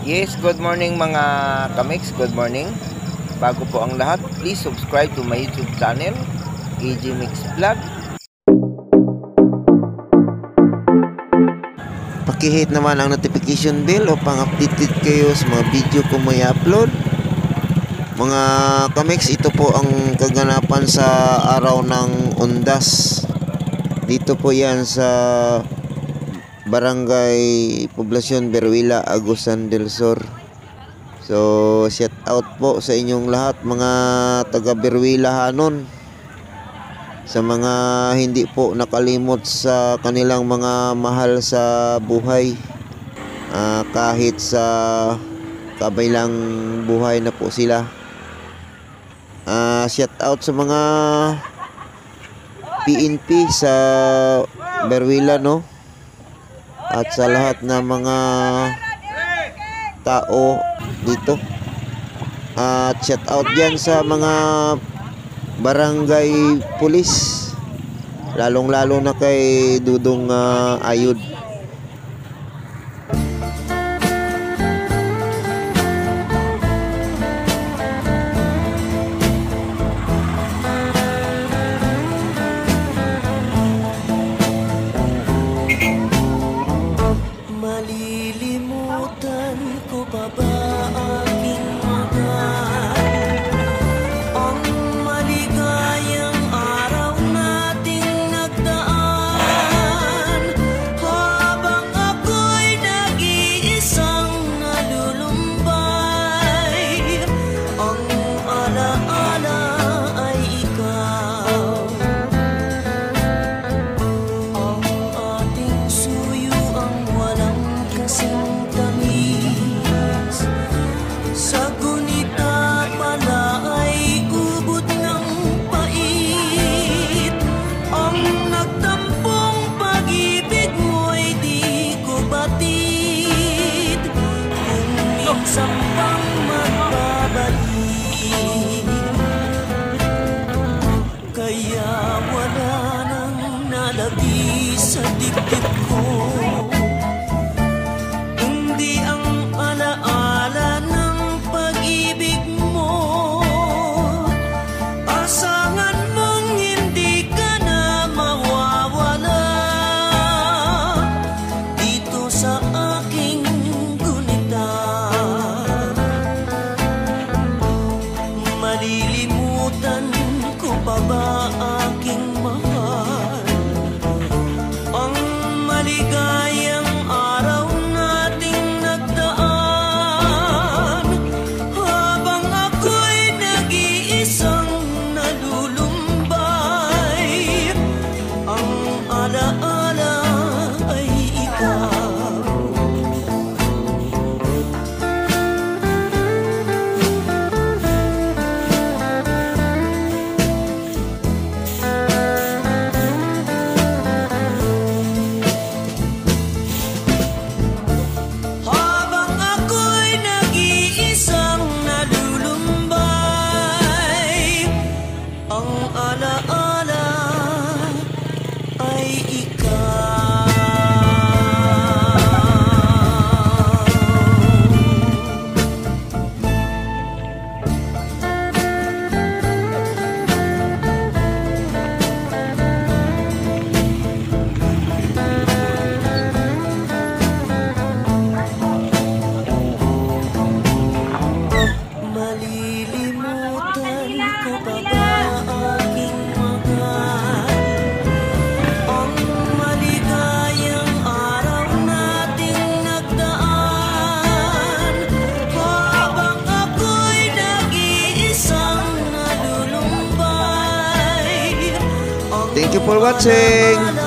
Yes, good morning mga kamix, good morning. Bago po ang lahat, please subscribe to my YouTube channel, AJ Mix Vlog. Pakihit naman ang notification bell upang updated kayo sa mga video ko may upload. Mga kamix, ito po ang kaganapan sa araw ng Undas. Dito po yan sa Barangay Poblacion Berwila, Agusan del Sur. So shout out po sa inyong lahat mga taga Berwila hanon, sa mga hindi po nakalimot sa kanilang mga mahal sa buhay, kahit sa kabilang buhay na po sila. Shout out sa mga PNP sa Berwila, no? At sa lahat na mga tao dito. At shout out dyan sa mga barangay pulis, lalong lalo na kay Dudong Ayud. Malilimutan ko pa ba aking mahal, ang maligayang araw nating nagdaan, habang ako'y nag-iisang nalulumbay. Ang alaala ay ikaw, ang ating suyo ang walang kasing tamis. Sa gunita pala ay ubod ng pait, ang nagtampong pag-ibig mo'y di ko batid, kung minsan pang magbabalik. Kaya wala nang nalagi sa dibdib ko, kundi ang alaala ng pag-ibig mo. Asangan mong hindi ka na mawawala dito sa aking gunita. Malilimutan ko pa ba aking mahal, ang maligayang araw nating nagdaan, habang ako'y nag-iisang nalulumbay. Ang alaala ay ikaw. Habang ako'y nag-iisang nalulumbay, ang alaala ay ikaw. Malilimutan ko pa ba aking mahal, ang maligayang araw nating nagdaan, habang ako'y nag-iisang nalulumbay. Thank you for watching.